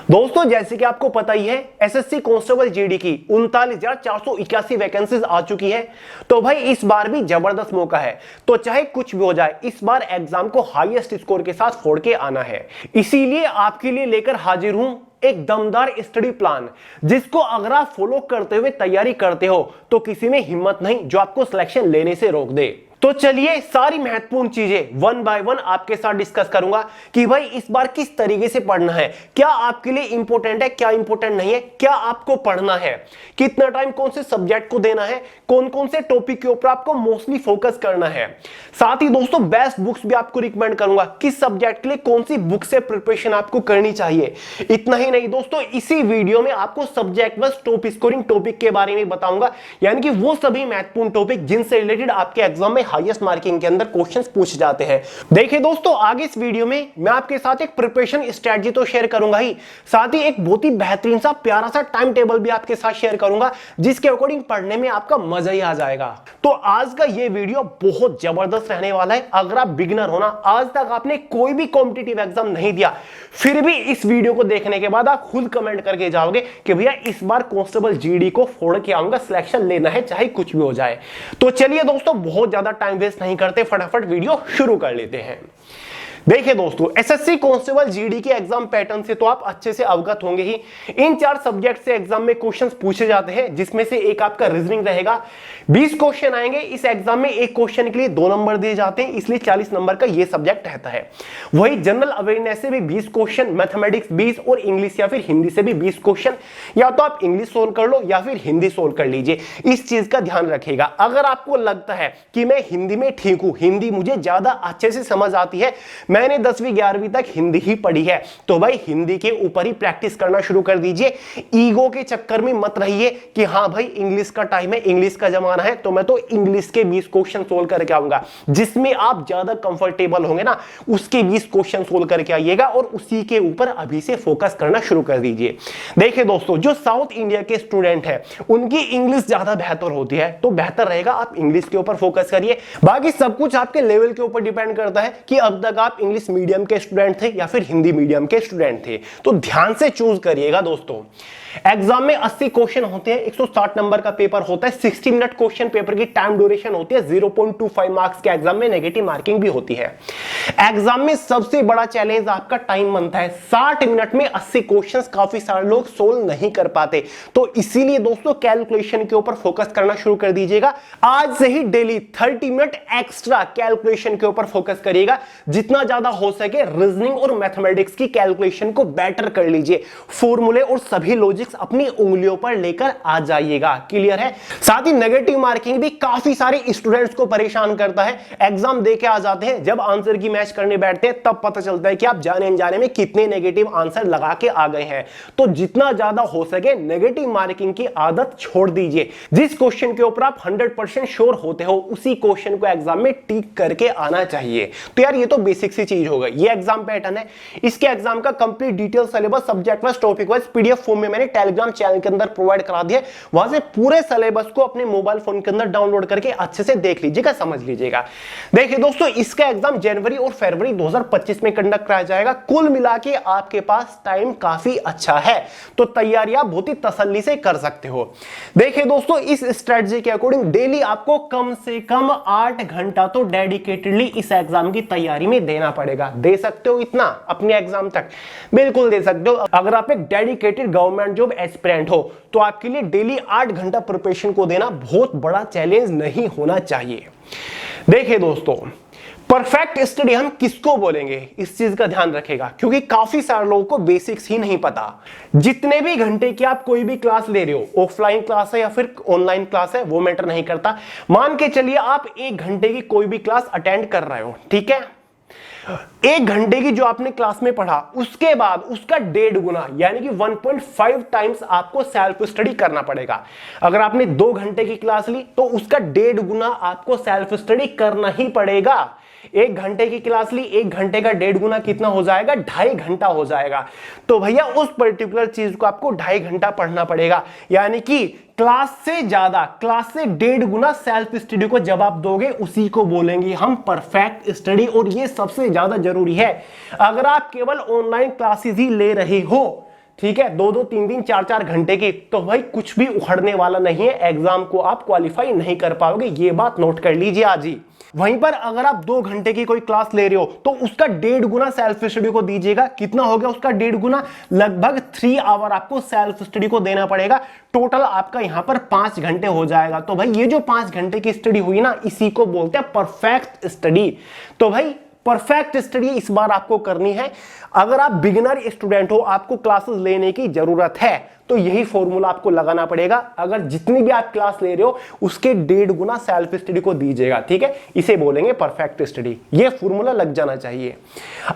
दोस्तों जैसे कि आपको पता ही है एसएससी कांस्टेबल जीडी की 39,481 वैकेंसीज आ चुकी है। तो भाई इस बार भी जबरदस्त मौका है। तो चाहे कुछ भी हो जाए, इस बार एग्जाम को हाईएस्ट स्कोर के साथ फोड़ के आना है। इसीलिए आपके लिए लेकर हाजिर हूं एक दमदार स्टडी प्लान, जिसको अगर आप फॉलो करते हुए तैयारी करते हो तो किसी में हिम्मत नहीं जो आपको सिलेक्शन लेने से रोक दे। तो चलिए सारी महत्वपूर्ण चीजें वन बाय वन आपके साथ डिस्कस करूंगा कि भाई इस बार किस तरीके से पढ़ना है, क्या आपके लिए इंपॉर्टेंट है, क्या इंपॉर्टेंट नहीं है, क्या आपको पढ़ना है, कितना टाइम कौन से सब्जेक्ट को देना है, कौन कौन से टॉपिक के ऊपर आपको मोस्टली फोकस करना है। साथ ही दोस्तों बेस्ट बुक्स भी आपको रिकमेंड करूंगा, किस सब्जेक्ट के लिए कौन सी बुक से प्रिपरेशन आपको करनी चाहिए। इतना ही नहीं दोस्तों, इसी वीडियो में आपको subject wise top scoring topic के बारे में बताऊंगा, यानी कि वो सभी महत्वपूर्ण टॉपिक जिनसे रिलेटेड आपके एग्जाम में हाईएस्ट मार्किंग के अंदर क्वेश्चंस पूछे जाते हैं। देखिए दोस्तों, आगे इस वीडियो में मैं आपके साथ एक प्रिपरेशन स्ट्रेटजी तो शेयर करूंगा ही, साथ ही एक बहुत ही बेहतरीन सा प्यारा सा टाइम टेबल भी आपके साथ शेयर करूंगा, जिसके अकॉर्डिंग पढ़ने में आपका मजा ही आ जाएगा। तो आज का ये वीडियो बहुत जबरदस्त रहने वाला है। अगर आप बिगिनर हो ना, आज तक आपने कोई भी कॉम्पिटिटिव एग्जाम नहीं दिया, फिर भी इस वीडियो को देखने के बाद आप खुद कमेंट करके जाओगे कि भैया इस बार कांस्टेबल जीडी को फोड़ के आऊंगा, सिलेक्शन लेना है चाहे कुछ भी हो जाए। तो चलिए दोस्तों, बहुत ज्यादा टाइम वेस्ट नहीं करते, फटाफट वीडियो शुरू कर लेते हैं। देखिए दोस्तों, एसएससी कांस्टेबल जीडी के एग्जाम पैटर्न से तो आप अच्छे से अवगत होंगे ही। इन 4 सब्जेक्ट से एग्जाम में क्वेश्चंस पूछे जाते हैं, जिसमें से एक आपका रीजनिंग रहेगा। 20 क्वेश्चन आएंगे इस एग्जाम में, एक क्वेश्चन के लिए 2 नंबर दिए जाते हैं, इसलिए 40 नंबर का यह सब्जेक्ट रहता है। वही जनरल अवेयरनेस से भी 20 क्वेश्चन, मैथमेटिक्स 20 और इंग्लिश या फिर हिंदी से भी 20 क्वेश्चन। या तो आप इंग्लिश सोल्व कर लो या फिर हिंदी सोल्व कर लीजिए, इस चीज का ध्यान रखिएगा। अगर आपको लगता है कि मैं हिंदी में ठीक हूं, हिंदी मुझे ज्यादा अच्छे से समझ आती है, मैंने 10वीं 11वीं तक हिंदी ही पढ़ी है, तो भाई हिंदी के ऊपर ही प्रैक्टिस करना शुरू कर दीजिए। ईगो के चक्कर में मत रहिए कि हाँ भाई इंग्लिश का टाइम है, इंग्लिश का जमाना है, तो मैं तो इंग्लिश के 20 क्वेश्चन सोल्व करके आऊंगा। जिसमें आप ज्यादा कंफर्टेबल होंगे ना, उसके 20 क्वेश्चन सोल्व करके आइएगा और उसी के ऊपर अभी से फोकस करना शुरू कर दीजिए। देखिए दोस्तों, जो साउथ इंडिया के स्टूडेंट है उनकी इंग्लिश ज्यादा बेहतर होती है, तो बेहतर रहेगा आप इंग्लिश के ऊपर फोकस करिए। बाकी सब कुछ आपके लेवल के ऊपर डिपेंड करता है कि अब तक आप इंग्लिश मीडियम के स्टूडेंट थे या फिर हिंदी मीडियम के स्टूडेंट थे, तो ध्यान से चूज करिएगा दोस्तों। एग्जाम में 80 क्वेश्चन होते हैं, 160 नंबर का पेपर होता है, 60 मिनट क्वेश्चन पेपर की टाइम ड्यूरेशन होती है, 0.25 मार्क्स के एग्जाम में नेगेटिव मार्किंग भी होती है। एग्जाम में सबसे बड़ा चैलेंज आपका टाइम बनता है। 60 मिनट में 80 क्वेश्चंस काफी सारे लोग सोल्व नहीं कर पाते, तो इसीलिए दोस्तों कैलकुलेशन के ऊपर फोकस करना शुरू कर दीजिएगा। आज से ही डेली 30 मिनट एक्स्ट्रा कैलकुलेशन के ऊपर फोकस करिएगा। जितना ज्यादा हो सके रीजनिंग और मैथमेटिक्स की कैलकुलेशन को बेटर कर लीजिए। फॉर्मूले और सभी लॉजिक्स अपनी उंगलियों पर लेकर आ जाइएगा। क्लियर है? साथ ही नेगेटिव मार्किंग भी काफी सारे स्टूडेंट्स को परेशान करता है। एग्जाम दे के आ जाते हैं, जब आंसर की मैच करने बैठते हैं तब पता चलता है कि आप जाने अनजाने में कितने नेगेटिव आंसर लगा के आ गए हैं। तो जितना ज्यादा हो सके नेगेटिव मार्किंग की आदत छोड़ दीजिए। जिस क्वेश्चन के ऊपर आप 100% श्योर होते हो, उसी क्वेश्चन को एग्जाम में टिक करके आना चाहिए। तो यार ये तो बेसिक सी चीज हो गई। ये एग्जाम पैटर्न है। इसके एग्जाम का complete detail syllabus subject wise topic wise PDF form में मैंने टेलीग्राम चैनल के अंदर प्रोवाइड करा दिया। वहां से पूरे सिलेबस को अपने मोबाइल फोन के अंदर डाउनलोड करके अच्छे से देख लीजिएगा, समझ लीजिएगा। देखिए दोस्तों, इसका एग्जाम जनवरी और फरवरी 2025 में कंडक्ट कराया जाएगा। कुल मिला के आपके पास टाइम काफी अच्छा है, तो तैयारियां बहुत ही तसल्ली से कर सकते हो। देखिए दोस्तों, इस स्ट्रेटजी के अकॉर्डिंग डेली आपको कम से कम 8 घंटा तो डेडिकेटेडली इस एग्जाम की तैयारी में देना पड़ेगा। दे सकते हो इतना अपने एग्जाम तक? बिल्कुल दे सकते हो। अगर आप एक डेडिकेटेड गवर्नमेंट जॉब एस्पिरेंट हो, तो आपके लिए डेली 8 घंटा प्रिपरेशन को देना बहुत बड़ा चैलेंज नहीं होना चाहिए। देखिए दोस्तों, परफेक्ट स्टडी हम किसको बोलेंगे, इस चीज का ध्यान रखेगा, क्योंकि काफी सारे लोगों को बेसिक्स ही नहीं पता। जितने भी घंटे की आप कोई भी क्लास ले रहे हो, ऑफलाइन क्लास है या फिर ऑनलाइन क्लास है, वो मैटर नहीं करता। मान के चलिए आप 1 घंटे की कोई भी क्लास अटेंड कर रहे हो, ठीक है। 1 घंटे की जो आपने क्लास में पढ़ा, उसके बाद उसका 1.5 गुना यानी कि 1.5 टाइम्स आपको सेल्फ स्टडी करना पड़ेगा। अगर आपने 2 घंटे की क्लास ली, तो उसका 1.5 गुना आपको सेल्फ स्टडी करना ही पड़ेगा। 1 घंटे की क्लास ली, 1 घंटे का 1.5 गुना कितना हो जाएगा? 2.5 घंटा हो जाएगा। तो भैया उस पर्टिकुलर चीज को आपको 2.5 घंटा पढ़ना पड़ेगा, यानी कि क्लास से ज्यादा, क्लास से 1.5 गुना सेल्फ स्टडी को जब आप दोगे, उसी को बोलेंगे हम परफेक्ट स्टडी। और ये सबसे ज्यादा जरूरी है। अगर आप केवल ऑनलाइन क्लासेस ही ले रहे हो, ठीक है, 2-2 3-3 4-4 घंटे की, तो भाई कुछ भी उखड़ने वाला नहीं है, एग्जाम को आप क्वालिफाई नहीं कर पाओगे, ये बात नोट कर लीजिए आज ही। वहीं पर अगर आप 2 घंटे की कोई क्लास ले रहे हो तो उसका 1.5 गुना सेल्फ स्टडी को दीजिएगा। कितना हो गया उसका 1.5 गुना? लगभग 3 आवर आपको सेल्फ स्टडी को देना पड़ेगा। टोटल आपका यहां पर 5 घंटे हो जाएगा। तो भाई ये जो 5 घंटे की स्टडी हुई ना, इसी को बोलते हैं परफेक्ट स्टडी। तो भाई परफेक्ट स्टडी इस बार आपको करनी है। अगर आप बिगिनर स्टूडेंट हो, आपको क्लासेस लेने की जरूरत है, तो यही फॉर्मूला आपको लगाना पड़ेगा। अगर जितनी भी आप क्लास ले रहे हो उसके 1.5 गुना सेल्फ स्टडी को दीजिएगा, ठीक है, इसे बोलेंगे परफेक्ट स्टडी। ये फॉर्मूला लग जाना चाहिए।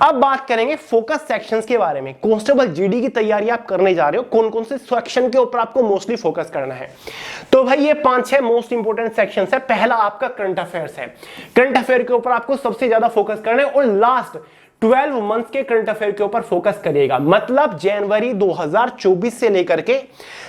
अब बात करेंगे फोकस सेक्शंस के बारे में। कांस्टेबल जीडी की तैयारी आप करने जा रहे हो, कौन कौन से सेक्शन के ऊपर आपको मोस्टली फोकस करना है? तो भाई ये 5-6 मोस्ट इंपोर्टेंट सेक्शन है। पहला आपका करंट अफेयर्स है। करंट अफेयर के ऊपर आपको सबसे ज्यादा फोकस करना है और लास्ट 12 मंथ्स के करंट अफेयर के ऊपर फोकस करिएगा। मतलब जनवरी 2024 से लेकर के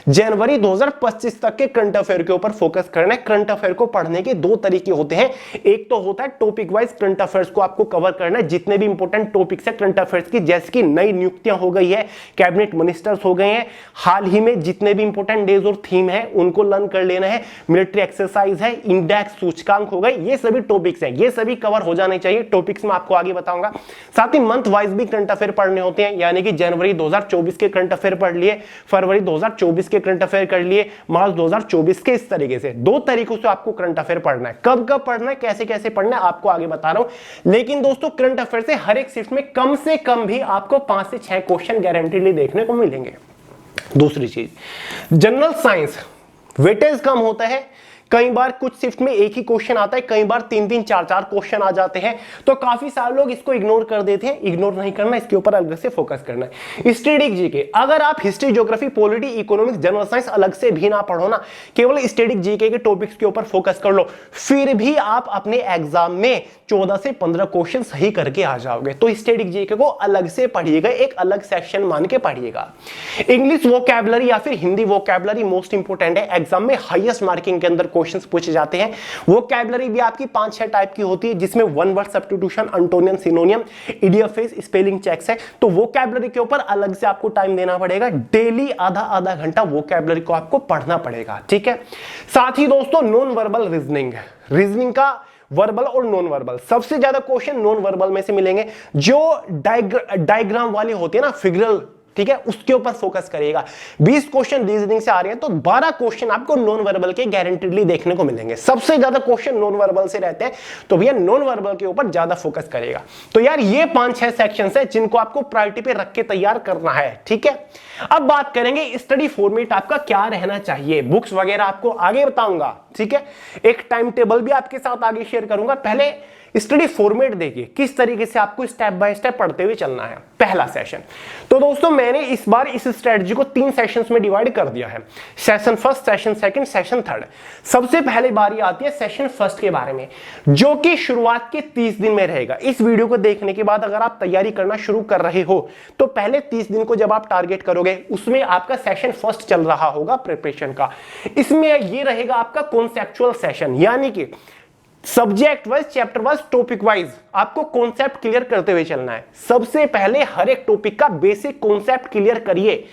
जनवरी 2025 तक के करंट अफेयर के ऊपर फोकस करना है। करंट अफेयर को पढ़ने के 2 तरीके होते हैं। एक तो होता है टॉपिक वाइज करंट अफेयर्स को आपको कवर करना है, जितने भी इंपॉर्टेंट टॉपिक्स है करंट अफेयर्स की, जैसे कि नई नियुक्तियां हो गई है, कैबिनेट मिनिस्टर्स हो गए हैं, हाल ही में जितने भी इंपॉर्टेंट डेज और थीम है उनको लर्न कर लेना है, मिलिट्री एक्सरसाइज है, इंडेक्स सूचकांक हो गए, ये सभी टॉपिक्स हैं, ये सभी कवर हो जाने चाहिए। टॉपिक्स में आपको आगे बताऊंगा। साथ ही मंथ वाइज भी करंट अफेयर पढ़ने होते हैं, यानी कि जनवरी 2024 के करंट अफेयर पढ़ लिए, फरवरी 2024 के करंट अफेयर कर लिए, मार्च 2024 के। इस तरीके से 2 तरीकों से आपको करंट अफेयर पढ़ना है। कब कब पढ़ना है, कैसे कैसे पढ़ना है, आपको आगे बता रहा हूं। लेकिन दोस्तों करंट अफेयर से हर एक शिफ्ट में कम से कम भी आपको 5 से 6 क्वेश्चन गारंटीडली देखने को मिलेंगे। दूसरी चीज, जनरल साइंस वेटेज कम होता है। कई बार कुछ शिफ्ट में एक ही क्वेश्चन आता है, कई बार 3-3 4-4 क्वेश्चन आ जाते हैं, तो काफी सारे लोग इसको इग्नोर कर देते हैं। इग्नोर नहीं करना, इसके ऊपर अलग से फोकस करना है। स्टैटिक जीके, अगर आप history, geography, polity, economics, general science अलग से भी ना पढ़ो ना, केवल स्टैटिक जीके के टॉपिक्स के ऊपर फोकस कर लो, फिर भी आप अपने एग्जाम में 14 से 15 क्वेश्चन सही करके आ जाओगे। तो स्टैटिक जीके को अलग से पढ़िएगा, एक अलग सेक्शन मान के पढ़िएगा। इंग्लिश वोकैबुलरी या फिर हिंदी वोकैबुलरी मोस्ट इंपोर्टेंट है। एग्जाम में हाईएस्ट मार्किंग के अंदर क्वेश्चंस पूछे जाते हैं। वोकैबुलरी भी आपकी 5-6 टाइप की होती है, जिसमें one word substitution, antonym, synonym, idiom phrase, spelling checks है। तो वोकैबुलरी के ऊपर अलग से आपको टाइम देना पड़ेगा। डेली आधा घंटा वोकैबुलरी को आपको पढ़ना पड़ेगा, ठीक है। साथ ही दोस्तों नॉन वर्बल रीजनिंग का वर्बल और नॉन वर्बल, सबसे ज्यादा क्वेश्चन नॉन वर्बल में से मिलेंगे। जो डायग्राम वाले होते हैं ना, फिगरल, ठीक है, उसके ऊपर फोकस करिएगा। 20 क्वेश्चन रीजनिंग से आ रहे हैं, तो 12 क्वेश्चन आपको नॉन वर्बल के गारंटीडली देखने को मिलेंगे। सबसे ज्यादा क्वेश्चन नॉन वर्बल से रहते हैं, तो भैया नॉन वर्बल के ऊपर ज्यादा फोकस करेगा। तो यार ये 5-6 सेक्शंस है जिनको आपको प्रायोरिटी पे रख के तैयार करना है, ठीक है। अब बात करेंगे स्टडी फॉर्मेट आपका क्या रहना चाहिए। बुक्स वगैरह आपको आगे बताऊंगा, ठीक है। एक टाइम टेबल भी आपके साथ आगे शेयर करूंगा। पहले स्टडी फॉर्मेट देखिए, किस तरीके से आपको स्टेप बाय स्टेप पढ़ते हुए चलना है। पहला सेशन, तो दोस्तों मैंने इस बार इस स्ट्रेटजी को 3 सेशंस में डिवाइड कर दिया है। Session first, session second, session third. सबसे पहले बारी आती है सेशन फर्स्ट के बारे में, जो कि शुरुआत के 30 दिन में रहेगा। इस वीडियो को देखने के बाद अगर आप तैयारी करना शुरू कर रहे हो, तो पहले 30 दिन को जब आप टारगेट करोगे, उसमें आपका सेशन फर्स्ट चल रहा होगा प्रिपरेशन का। इसमें ये रहेगा आपका कॉन्सेप्चुअल सेशन, यानी कि subject wise, chapter wise, topic wise आपको कॉन्सेप्ट क्लियर करते हुए चलना है। सबसे पहले हर एक टॉपिक का बेसिक कॉन्सेप्ट क्लियर करिए।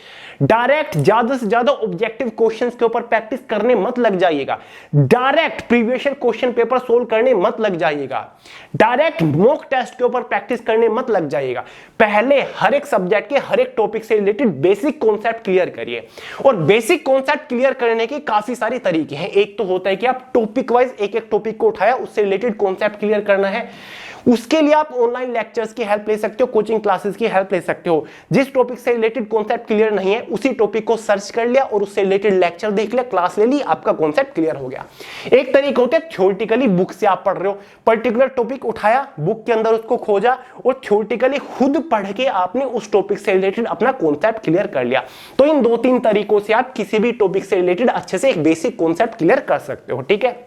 डायरेक्ट ज्यादा से ज्यादा ऑब्जेक्टिव क्वेश्चंस के ऊपर प्रैक्टिस करने मत लग जाइएगा। Direct previous year question paper solve करने मत लग जाइएगा। डायरेक्ट मॉक टेस्ट के ऊपर प्रैक्टिस करने मत लग जाइएगा। पहले हर एक सब्जेक्ट के हर एक टॉपिक से रिलेटेड बेसिक कॉन्सेप्ट क्लियर करिए। और बेसिक कॉन्सेप्ट क्लियर करने के काफी सारे तरीके हैं। एक तो होता है कि आप टॉपिक वाइज एक टॉपिक को उठाया, उससे रिलेटेड कॉन्सेप्ट क्लियर करना है। उसके लिए आप ऑनलाइन लेक्चर्स की हेल्प ले सकते हो, कोचिंग क्लासेस की हेल्प ले सकते हो। जिस टॉपिक से रिलेटेड कॉन्सेप्ट क्लियर नहीं है, उसी टॉपिक को सर्च कर लिया और उससे रिलेटेड लेक्चर देख लिया, क्लास ले ली, आपका कॉन्सेप्ट क्लियर हो गया। एक तरीका होता है थ्योरेटिकली बुक से आप पढ़ रहे हो, पर्टिकुलर टॉपिक उठाया, बुक के अंदर उसको खोजा और थ्योरेटिकली खुद पढ़ के आपने उस टॉपिक से रिलेटेड अपना कॉन्सेप्ट क्लियर कर लिया। तो इन 2-3 तरीकों से आप किसी भी टॉपिक से रिलेटेड अच्छे से एक बेसिक कॉन्सेप्ट क्लियर कर सकते हो, ठीक है।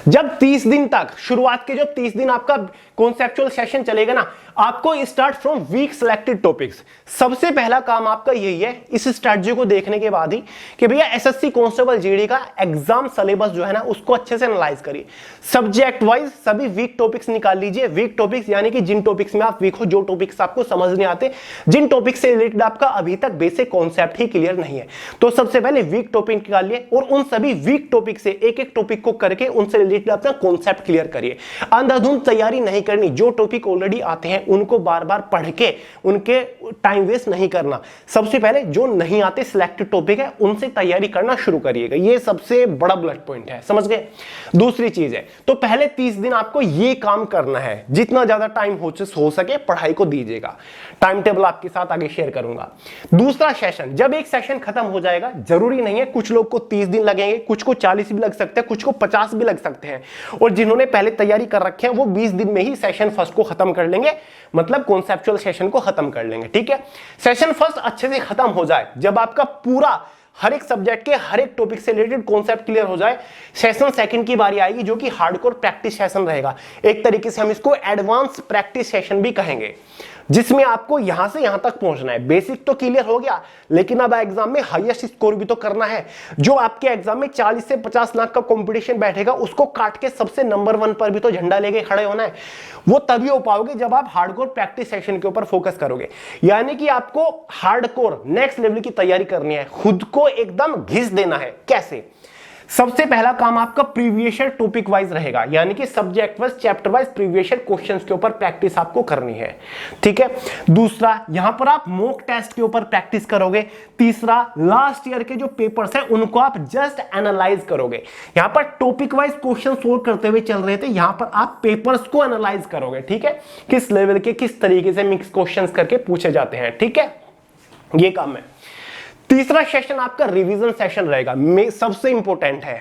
जब 30 दिन तक, शुरुआत के जो 30 दिन आपका कॉन्सेप्चुअल सेशन चलेगा ना, आपको start from weak selected topics. सबसे पहला काम आपका यही है इस स्ट्रैटेजी को देखने के बाद ही कि भैया एसएससी कांस्टेबल जीडी का एग्जाम सिलेबस जो है ना उसको अच्छे से एनालाइज करिए। सब्जेक्ट वाइज सभी वीक टॉपिक्स निकाल लीजिए। वीक टॉपिक्स यानी कि जिन टॉपिक्स में आप वीक हो, जो टॉपिक्स आपको समझ नहीं आते, जिन टॉपिक से रिलेटेड आपका अभी तक बेसिक कॉन्सेप्ट ही क्लियर नहीं है, तो सबसे पहले वीक टॉपिक निकालिए और उन सभी वीक टॉपिक से एक एक टॉपिक को करके उनसे रिलेटेड अपना कॉन्सेप्ट क्लियर करिए। अंधाधुंध तैयारी नहीं करनी, जो टॉपिक ऑलरेडी आते हैं उनको बार बार पढ़ के उनके टाइम वेस्ट नहीं करना। सबसे पहले जो नहीं आते सिलेक्टेड टॉपिक है उनसे तैयारी करना शुरू करिएगा, ये सबसे बड़ा ब्लड पॉइंट है, समझ गए। दूसरी चीज है तो पहले 30 दिन आपको ये काम करना है, जितना ज्यादा टाइम हो सके पढ़ाई को दीजिएगा। टाइम टेबल आपके साथ आगे शेयर करूंगा। दूसरा सेशन, जब एक सेशन खत्म हो जाएगा, जरूरी नहीं है कुछ लोग को 30 दिन लगेंगे, कुछ को 40 भी लग सकते हैं, कुछ को 50 भी लग सकते हैं, और जिन्होंने पहले तैयारी कर रखे हैं वो 20 दिन में ही सेशन फर्स्ट को खत्म कर लेंगे, मतलब कॉन्सेप्चुअल सेशन को खत्म कर लेंगे। ठीक है, सेशन फर्स्ट अच्छे से खत्म हो जाए, जब आपका पूरा हर एक सब्जेक्ट के हर एक टॉपिक से रिलेटेड कॉन्सेप्ट क्लियर हो जाए, सेशन सेकंड की बारी आएगी जो कि हार्डकोर प्रैक्टिस सेशन रहेगा। एक तरीके से हम इसको एडवांस प्रैक्टिस सेशन भी कहेंगे, जिसमें आपको यहां से यहां तक पहुंचना है। बेसिक तो क्लियर हो गया, लेकिन अब एग्जाम में हाईएस्ट स्कोर भी तो करना है। जो आपके एग्जाम में 40 से 50 लाख का कंपटीशन बैठेगा, उसको काट के सबसे नंबर 1 पर भी तो झंडा लेके खड़े होना है। वो तभी हो पाओगे जब आप हार्डकोर प्रैक्टिस सेशन के ऊपर फोकस करोगे, यानी कि आपको हार्डकोर नेक्स्ट लेवल की तैयारी करनी है, खुद को एकदम घिस देना है। कैसे? सबसे पहला काम आपका प्रीवियस ईयर टॉपिक वाइज रहेगा, यानी कि subject wise chapter wise previous year questions के ऊपर प्रैक्टिस आपको करनी है। ठीक है, दूसरा यहां पर आप मॉक टेस्ट के ऊपर प्रैक्टिस करोगे। तीसरा लास्ट ईयर के जो पेपर्स हैं उनको आप जस्ट एनालाइज करोगे। यहां पर टॉपिक वाइज क्वेश्चन सोल्व करते हुए चल रहे थे, यहां पर आप पेपर्स को एनालाइज करोगे। ठीक है, किस लेवल के किस तरीके से मिक्स क्वेश्चंस करके पूछे जाते हैं। ठीक है, ये काम है। तीसरा सेशन आपका रिवीजन सेशन रहेगा, सबसे इंपॉर्टेंट है,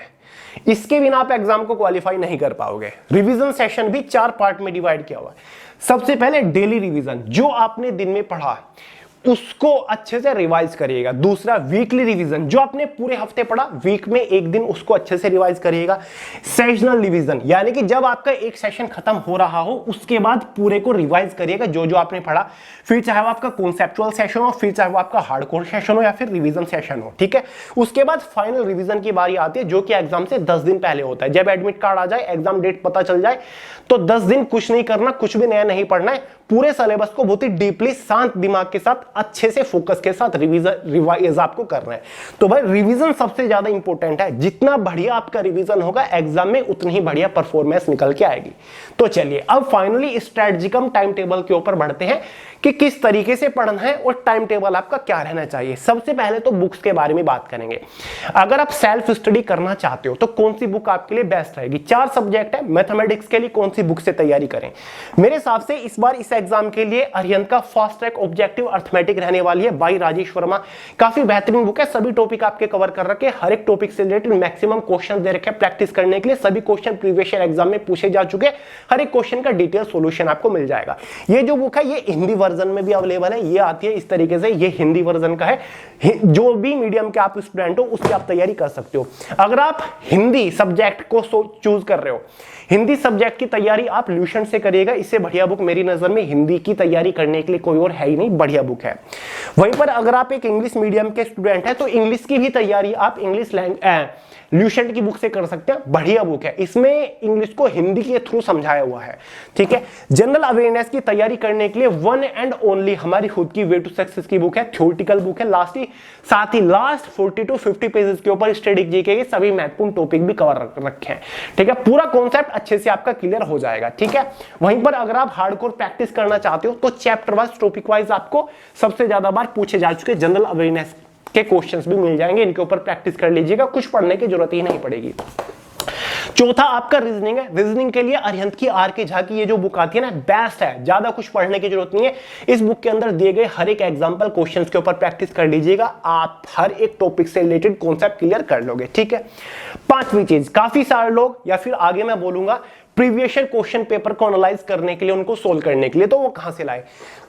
इसके बिना आप एग्जाम को क्वालिफाई नहीं कर पाओगे। रिवीजन सेशन भी 4 पार्ट में डिवाइड किया हुआ है। सबसे पहले डेली रिवीजन, जो आपने दिन में पढ़ा उसको अच्छे से रिवाइज करिएगा। दूसरा वीकली रिवीजन, जो आपने पूरे हफ्ते पढ़ा वीक में एक दिन उसको अच्छे से रिवाइज करिएगा। सेशनल रिवीजन, यानी कि जब आपका एक सेशन खत्म हो रहा हो उसके बाद पूरे को रिवाइज करिएगा, जो जो आपने पढ़ा, फिर चाहे वो आपका कॉन्सेप्चुअल सेशन हो, फिर चाहे वो आपका हार्डकोर सेशन हो या फिर रिवीजन सेशन हो। ठीक है, उसके बाद फाइनल रिवीजन की बारी आती है, जो कि एग्जाम से 10 दिन पहले होता है। जब एडमिट कार्ड आ जाए, एग्जाम डेट पता चल जाए, तो 10 दिन कुछ नहीं करना, कुछ भी नया नहीं पढ़ना है। पूरे सिलेबस को बहुत ही डीपली शांत दिमाग के साथ अच्छे से फोकस के साथ रिवाइज आपको करना है। तो भाई रिवीजन सबसे ज्यादा इंपॉर्टेंट है, जितना बढ़िया आपका रिवीजन होगा एग्जाम में उतनी ही बढ़िया परफॉर्मेंस निकल के आएगी। तो चलिए अब फाइनली स्ट्रेटजिकम टाइम टेबल के ऊपर बढ़ते हैं कि किस तरीके से पढ़ना है और टाइम टेबल आपका क्या रहना चाहिए। सबसे पहले तो बुक्स के बारे में बात करेंगे। अगर आप सेल्फ स्टडी करना चाहते हो तो कौन सी बुक आपके लिए बेस्ट रहेगी? 4 सब्जेक्ट है, मैथमेटिक्स के लिए कौन सी बुक से तैयारी करें? मेरे हिसाब से इस बार इस एग्जाम के लिए अरिहंत का फास्ट ट्रैक ऑब्जेक्टिव अर्थमेटिक रहने वाली है, बाई राजेश वर्मा। काफी बेहतरीन बुक है, सभी टॉपिक आपके कवर कर रखे, हर एक टॉपिक से रिलेटेड मैक्सिमम क्वेश्चन दे रखे प्रैक्टिस करने के लिए। सभी क्वेश्चन प्रीवियस ईयर एग्जाम में पूछे जा चुके, हर एक क्वेश्चन का डिटेल सॉल्यूशन आपको मिल जाएगा। ये जो बुक है ये हिंदी वर्जन में भी अवेलेबल है, ये आती है इस तरीके से, ये हिंदी वर्जन का है। जो भी मीडियम के आप स्टूडेंट हो उसकी आप तैयारी कर सकते हो। अगर आप हिंदी सब्जेक्ट को चूज कर रहे हो, हिंदी सब्जेक्ट की तैयारी आप ल्यूसेंट से करिएगा। इससे बढ़िया बुक मेरी नजर में हिंदी की तैयारी करने के लिए कोई और है ही नहीं, बढ़िया बुक है। वहीं पर अगर आप एक इंग्लिश मीडियम के स्टूडेंट हैं तो इंग्लिश की भी तैयारी आप इंग्लिश ल्यूसेंट की बुक से कर सकते हैं, बढ़िया बुक है। इसमें इंग्लिश को हिंदी के थ्रू समझाया हुआ है। ठीक है, जनरल अवेयरनेस की तैयारी करने के लिए वन एंड ओनली हमारी खुद की वे टू सक्सेस की बुक है, थ्योरेटिकल बुक है। साथ ही लास्ट 40 to 50 पेजेस के ऊपर स्टैटिक जीके के सभी महत्वपूर्ण टॉपिक भी कवर रखे हैं। ठीक है, पूरा कॉन्सेप्ट अच्छे से आपका क्लियर हो जाएगा। ठीक है, वहीं पर अगर आप हार्डकोर प्रैक्टिस करना चाहते हो तो चैप्टर वाइज टॉपिक वाइज आपको सबसे ज्यादा बार पूछे जा चुके जनरल अवेयरनेस के क्वेश्चंस भी मिल जाएंगे, इनके ऊपर प्रैक्टिस कर लीजिएगा, कुछ पढ़ने की जरूरत ही नहीं पड़ेगी। चौथा आपका रीजनिंग है। रीजनिंग के लिए अरिहंत की आर के झा की ये जो बुक आती है ना, बेस्ट है, ज्यादा कुछ पढ़ने की जरूरत नहीं है। इस बुक के अंदर दिए गए हर एक एग्जांपल क्वेश्चंस के ऊपर प्रैक्टिस कर लीजिएगा, आप हर एक टॉपिक से रिलेटेड कॉन्सेप्ट क्लियर कर लोगे। ठीक है, 5वीं चीज, काफी सारे लोग या फिर आगे मैं बोलूंगा प्रीवियस ईयर क्वेश्चन पेपर को एनालाइज करने के लिए, उनको सोल्व करने के लिए, तो वो कहां से लाए?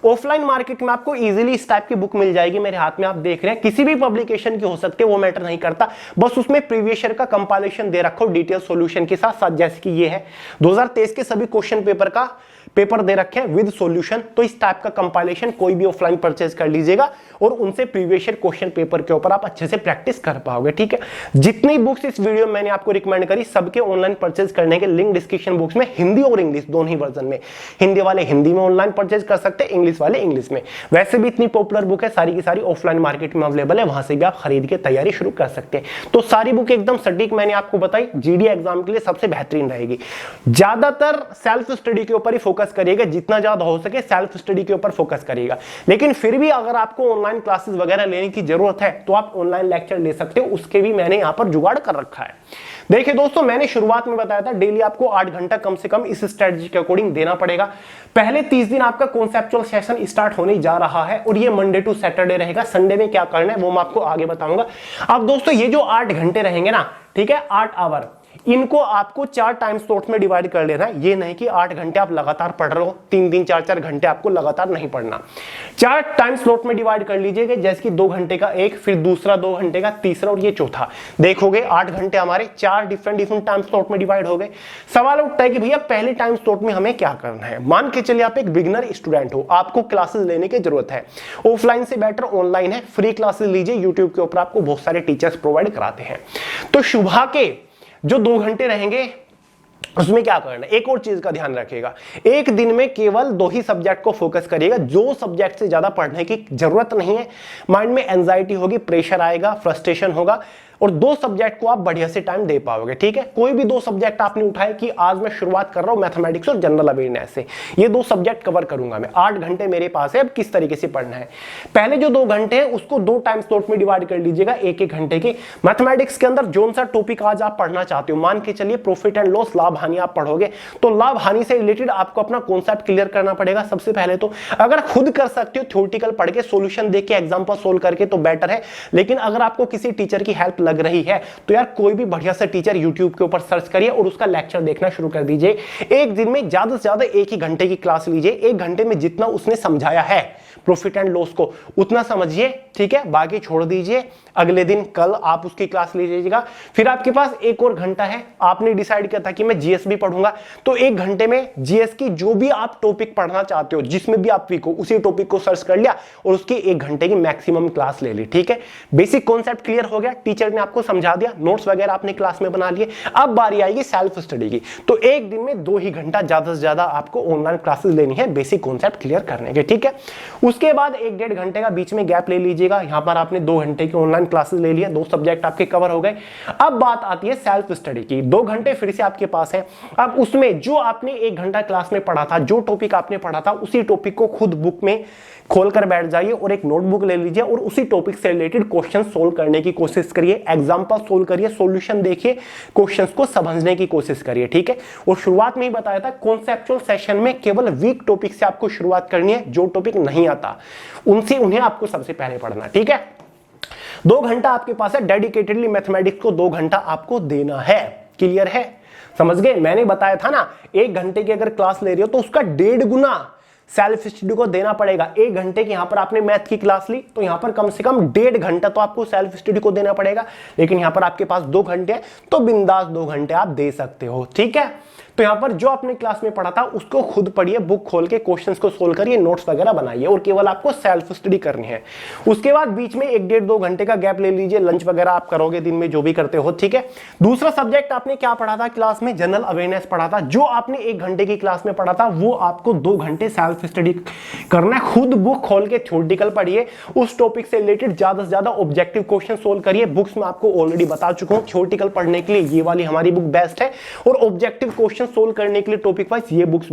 ऑफलाइन मार्केट में आपको इजीली इस टाइप की बुक मिल जाएगी। मेरे हाथ में आप देख रहे हैं, किसी भी पब्लिकेशन की हो सकती है, वो मैटर नहीं करता, बस उसमें प्रीवियस ईयर का कंपाइलेशन दे रखो डिटेल सॉल्यूशन के साथ साथ। जैसे कि ये है 2023 के सभी क्वेश्चन पेपर का पेपर दे रखे हैं विद सॉल्यूशन, तो इस टाइप का कंपाइलेशन कोई भी ऑफलाइन परचेज कर लीजिएगा और उनसे प्रीवियस ईयर क्वेश्चन पेपर के ऊपर आप अच्छे से प्रैक्टिस कर पाओगे। ठीक है, जितनी बुक्स इस वीडियो में मैंने आपको रिकमेंड करी सबके ऑनलाइन परचेज करने के लिंक डिस्क्रिप्शन बॉक्स में, हिंदी और इंग्लिश दोनों ही वर्जन में, हिंदी वाले हिंदी में ऑनलाइन परचेज कर सकते हैं, इंग्लिश वाले इंग्लिश में। वैसे भी इतनी पॉपुलर बुक है, सारी की सारी ऑफलाइन मार्केट में अवेलेबल है, वहां से भी आप खरीद के तैयारी शुरू कर सकते हैं। तो सारी बुक एकदम सटीक मैंने आपको बताई, जीडी एग्जाम के लिए सबसे बेहतरीन रहेगी। ज्यादातर सेल्फ स्टडी के ऊपर ही फोकस करिएगा, जितना ज्यादा हो सके सेल्फ स्टडी के ऊपर फोकस करिएगा। लेकिन फिर भी अगर आपको ऑनलाइन क्लासेस वगैरह लेने की जरूरत है तो आप ऑनलाइन लेक्चर ले सकते हो, उसके भी मैंने यहां पर जुगाड़ कर रखा है। देखिए दोस्तों, मैंने शुरुआत में बताया था डेली आपको 8 घंटा कम से कम इस स्ट्रेटजी के अकॉर्डिंग देना पड़ेगा। पहले 30 दिन आपका कॉन्सेप्चुअल सेशन स्टार्ट होने जा रहा है और ये मंडे टू सैटरडे रहेगा। संडे में क्या करना है वो मैं आपको आगे बताऊंगा। अब दोस्तों ये जो 8 घंटे रहेंगे ना, ठीक है, 8 आवर, इनको आपको 4 टाइम स्लॉट में डिवाइड कर लेना है। ये नहीं कि 8 घंटे आप लगातार पढ़ रहे हो, 3 4 घंटे आपको लगातार नहीं पढ़ना। 4 टाइम स्लॉट में डिवाइड कर लीजिएगा, जैसे कि 2 घंटे का एक, फिर दूसरा 2 घंटे का, तीसरा और ये चौथा। देखोगे 8 घंटे हमारे 4 डिफरेंट टाइम स्लॉट में डिवाइड हो गए। सवाल उठता है कि भैया पहले टाइम स्लॉट में हमें क्या करना है। मान के चलिए आप एक बिगिनर स्टूडेंट हो, आपको क्लासेस लेने की जरूरत है, ऑफलाइन से बेटर ऑनलाइन है, फ्री क्लासेस लीजिए, यूट्यूब के ऊपर आपको बहुत सारे टीचर्स प्रोवाइड कराते हैं। तो सुबह के जो 2 घंटे रहेंगे उसमें क्या करना है, एक और चीज का ध्यान रखिएगा, एक दिन में केवल 2 ही सब्जेक्ट को फोकस करिएगा। जो सब्जेक्ट से ज्यादा पढ़ने की जरूरत नहीं है, माइंड में एंजाइटी होगी, प्रेशर आएगा, फ्रस्ट्रेशन होगा, और 2 सब्जेक्ट को आप बढ़िया से टाइम दे पाओगे। ठीक है, कोई भी 2 सब्जेक्ट आपने उठाए कि आज मैं शुरुआत कर रहा हूं मैथमेटिक्स और जनरल अवेयरनेस से, ये 2 सब्जेक्ट कवर करूंगा मैं, 8 घंटे मेरे पास है, अब किस तरीके से पढ़ना है। पहले जो 2 घंटे हैं उसको 2 टाइम स्लॉट में डिवाइड कर लीजिएगा, 1 घंटे के। मैथमेटिक्स के अंदर जो सा टॉपिक आज आप पढ़ना चाहते हो, मान के चलिए प्रॉफिट एंड लॉस, लाभ हानि आप पढ़ोगे, तो लाभ हानि से रिलेटेड आपको अपना कॉन्सेप्ट क्लियर करना पड़ेगा सबसे पहले। तो अगर खुद कर सकते हो थ्योरेटिकल पढ़ के, सॉल्यूशन देख के, एग्जांपल सोल्व करके, तो बेटर है। लेकिन अगर आपको किसी टीचर की हेल्प लग रही है तो यार कोई भी बढ़िया सा टीचर यूट्यूब के ऊपर सर्च करिए और उसका लेक्चर देखना शुरू कर दीजिए। एक दिन में ज्यादा से ज्यादा 1 ही घंटे की क्लास लीजिए, 1 घंटे में जितना उसने समझाया है प्रॉफिट एंड लॉस को उतना समझिए। ठीक है, बाकी छोड़ दीजिए, अगले दिन कल आप उसकी क्लास लीजिएगा। फिर आपके पास 1 और घंटा है, आपने डिसाइड किया था कि मैं जीएस भी पढ़ूंगा, तो 1 घंटे में जीएस की जो भी आप टॉपिक पढ़ना चाहते हो, जिसमें भी आप वीक हो, उसी टॉपिक को सर्च कर लिया और उसकी 1 घंटे की मैक्सिमम क्लास ले ली। ठीक है, बेसिक कॉन्सेप्ट क्लियर हो गया, टीचर ने आपको समझा दिया, नोट्स वगैरह आपने क्लास में बना लिए। अब बारी आएगी सेल्फ स्टडी की, तो 1 दिन में 2 ही घंटा ज्यादा से ज्यादा आपको ऑनलाइन क्लासेस लेनी है बेसिक कॉन्सेप्ट क्लियर करने के। ठीक है, उसके बाद 1-1.5 घंटे का बीच में गैप ले लीजिएगा। यहां पर आपने 2 घंटे की ऑनलाइन क्लासेस ले लिया, 2 सब्जेक्ट आपके कवर हो गए। अब बात आती है सेल्फ स्टडी की, 2 घंटे फिर से आपके पास है। अब उसमें जो आपने 1 घंटा क्लास में पढ़ा था, जो टॉपिक आपने पढ़ा था, उसी टॉपिक को खुद बुक में खोलकर बैठ जाइए और एक नोटबुक ले लीजिए और उसी टॉपिक से रिलेटेड क्वेश्चन सोल्व करने की कोशिश करिए, एग्जांपल सोल्व करिए, सॉल्यूशन देखिए, क्वेश्चंस को समझने की कोशिश करिए। ठीक है, और शुरुआत में ही बताया था कॉन्सेप्चुअल सेशन में केवल वीक टॉपिक से आपको शुरुआत करनी है, जो टॉपिक नहीं आता उन्हें आपको सबसे पहले पढ़ना। ठीक है, 2 घंटा आपके पास है, डेडिकेटेडली मैथमेटिक्स को 2 घंटा आपको देना है। क्लियर है, समझ गए। मैंने बताया था ना, 1 घंटे की अगर क्लास ले रहे हो तो उसका 1.5 गुना सेल्फ स्टडी को देना पड़ेगा। 1 घंटे की यहां पर आपने मैथ की क्लास ली तो यहां पर कम से कम 1.5 घंटा तो आपको सेल्फ स्टडी को देना पड़ेगा। लेकिन यहां पर आपके पास 2 घंटे हैं तो बिंदास 2 घंटे आप दे सकते हो। ठीक है, तो यहां पर जो आपने क्लास में पढ़ा था उसको खुद पढ़िए, बुक खोल के क्वेश्चंस को सोल्व करिए, नोट्स वगैरह बनाइए और केवल आपको सेल्फ स्टडी करनी है। उसके बाद बीच में 1-1.5-2 घंटे का गैप ले लीजिए, लंच वगैरह आप करोगे दिन में जो भी करते हो। ठीक है, दूसरा सब्जेक्ट आपने क्या पढ़ा था क्लास में, जनरल अवेयरनेस पढ़ा था। जो आपने 1 घंटे की क्लास में पढ़ा था वो आपको 2 घंटे सेल्फ स्टडी करना है। खुद बुक खोल के थ्योरेटिकल पढ़िए, उस टॉपिक से रिलेटेड ज्यादा से ज्यादा ऑब्जेक्टिव क्वेश्चन सोल्व करिए। बुक्स में आपको ऑलरेडी बता चुका हूं, थ्योरेटिकल पढ़ने के लिए ये वाली हमारी बुक बेस्ट है और ऑब्जेक्टिव क्वेश्चन सोल्व करने के लिए टॉपिक वाइज ये बुक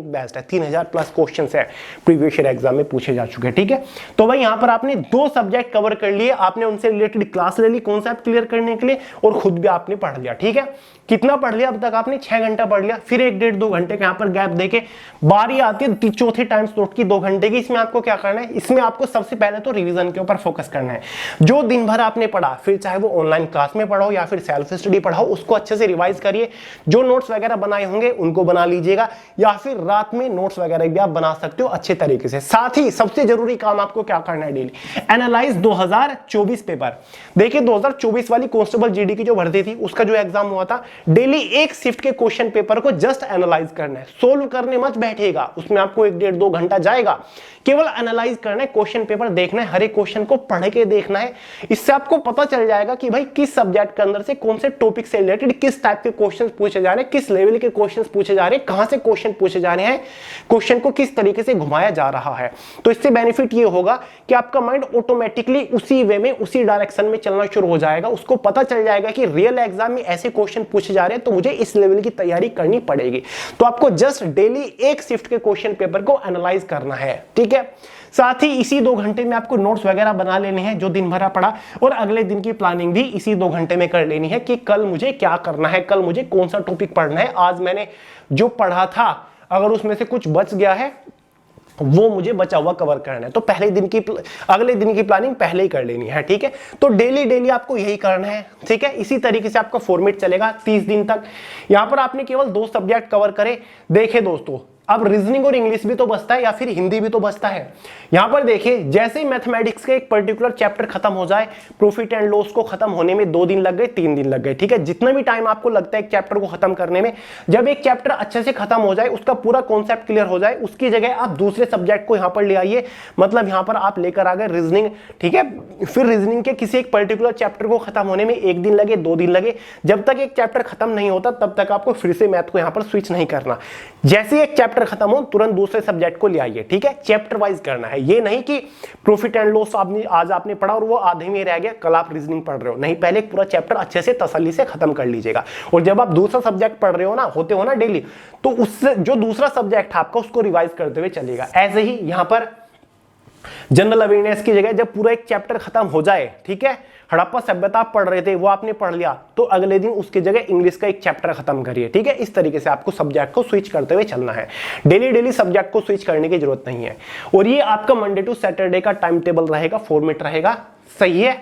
बेस्ट है। 3000 प्लस क्वेश्चन है, प्रीवियस ईयर एग्जाम में पूछे जा चुके हैं। ठीक है, तो भाई यहां पर आपने 2 सब्जेक्ट कवर कर लिए, आपने उनसे रिलेटेड क्लास ले ली कॉन्सेप्ट क्लियर करने के लिए और खुद भी आपने पढ़ लिया। ठीक है, कितना पढ़ लिया अब तक आपने, 6 घंटा पढ़ लिया। फिर 1-1.5-2 घंटे का यहां पर गैप देके बारी आती है चौथे टाइम स्लॉट की 2 घंटे की। इसमें आपको क्या करना है, इसमें आपको सबसे पहले तो रिवीजन के ऊपर फोकस करना है। जो दिन भर आपने पढ़ा, फिर चाहे वो ऑनलाइन क्लास में पढ़ो या फिर सेल्फ स्टडी पढ़ाओ, उसको अच्छे से रिवाइज करिए। जो नोट्स वगैरह बनाए होंगे उनको बना लीजिएगा, या फिर रात में नोट्स वगैरह भी आप बना सकते हो अच्छे तरीके से। साथ ही सबसे जरूरी काम आपको क्या करना है, डेली एनालाइज 2024 पेपर। देखिए 2024 वाली कांस्टेबल जीडी की जो भर्ती थी उसका जो एग्जाम हुआ था, डेली एक शिफ्ट के क्वेश्चन पेपर को जस्ट एनालाइज करना है, सोल्व करने मत बैठेगा, उसमें आपको 1-1.5-2 घंटा जाएगा, केवल एनालाइज करना है, क्वेश्चन पेपर देखना है, हर एक क्वेश्चन को पढ़ के देखना है। इससे आपको पता चल जाएगा कि भाई किस सब्जेक्ट के अंदर से कौन से टॉपिक से रिलेटेड किस टाइप के क्वेश्चंस पूछे जा रहे हैं, किस लेवल के क्वेश्चंस पूछे जा रहे हैं, कहां से क्वेश्चन पूछे जा रहे हैं, क्वेश्चन को किस तरीके से घुमाया जा रहा है। तो इससे बेनिफिट ये होगा कि आपका माइंड ऑटोमेटिकली उसी वे में, उसी डायरेक्शन में चलना शुरू हो जाएगा, उसको पता चल जाएगा कि रियल एग्जाम में ऐसे क्वेश्चन पूछे जा रहे हैं तो मुझे इस लेवल की तैयारी करनी पड़ेगी। तो आपको जस्ट डेली एक शिफ्ट के क्वेश्चन पेपर को एनालाइज करना है, ठीक है। साथ ही इसी 2 घंटे में आपको नोट्स वगैरह बना लेने हैं जो दिन भरा पड़ा, और अगले दिन की प्लानिंग भी इसी 2 घंटे में कर लेनी है कि कल मुझे क्या करना है, कल मुझे कौन सा टॉपिक पढ़ना है, आज मैंने जो पढ़ा था अगर उसमें से कुछ बच गया है वो मुझे बचा हुआ कवर करना है। तो अगले दिन की प्लानिंग पहले ही कर लेनी है, ठीक है। तो डेली आपको यही करना है, ठीक है। इसी तरीके से आपका फॉर्मेट चलेगा 30 दिन तक। यहां पर आपने केवल 2 सब्जेक्ट कवर करे। देखे दोस्तों, अब रीजनिंग और इंग्लिश भी तो बचता है या फिर हिंदी भी तो बचता है। यहां पर देखिए, जैसे ही मैथमेटिक्स का एक पर्टिकुलर चैप्टर खत्म हो जाए, प्रॉफिट एंड लॉस को खत्म होने में 2 दिन लग गए, 3 दिन लग गए, ठीक है। जितना भी टाइम आपको लगता है एक चैप्टर को खत्म करने में, जब एक चैप्टर अच्छे से खत्म हो जाए, उसका पूरा कॉन्सेप्ट क्लियर हो जाए, उसकी जगह आप दूसरे सब्जेक्ट को यहां पर ले आइए। मतलब यहां पर आप लेकर आ गए रीजनिंग, ठीक है। फिर रीजनिंग के किसी एक पर्टिकुलर चैप्टर को खत्म होने में 1 दिन लगे, 2 दिन लगे, जब तक एक चैप्टर खत्म नहीं होता तब तक आपको फिर से मैथ को यहां पर स्विच नहीं करना। जैसे ही एक चैप्टर खत्म हो तुरंत दूसरे सब्जेक्ट को ले आइए, ठीक है। चैप्टर वाइज करना है, ये नहीं कि प्रॉफिट एंड लॉस आज आपने पढ़ा और वो आधे में रह गया, कल आप रीजनिंग पढ़ रहे हो, नहीं, पहले पूरा चैप्टर अच्छे से तसल्ली से खत्म कर लीजिएगा। और जब आप दूसरा सब्जेक्ट पढ़ रहे हो ना, होते हो ना डेली, तो उससे जो दूसरा सब्जेक्ट है आपका उसको रिवाइज करते हुए चलेगा। ऐसे ही यहां पर जनरल अवेयरनेस की जगह जब पूरा एक चैप्टर खत्म हो जाए, ठीक है, हड़प्पा सभ्यता आप पढ़ रहे थे वो आपने पढ़ लिया, तो अगले दिन उसकी जगह इंग्लिश का एक चैप्टर खत्म करिए, ठीक है। इस तरीके से आपको सब्जेक्ट को स्विच करते हुए चलना है। डेली सब्जेक्ट को स्विच करने की जरूरत नहीं है। और ये आपका मंडे टू सैटरडे का टाइम टेबल रहेगा, फॉर्मेट रहेगा, सही है।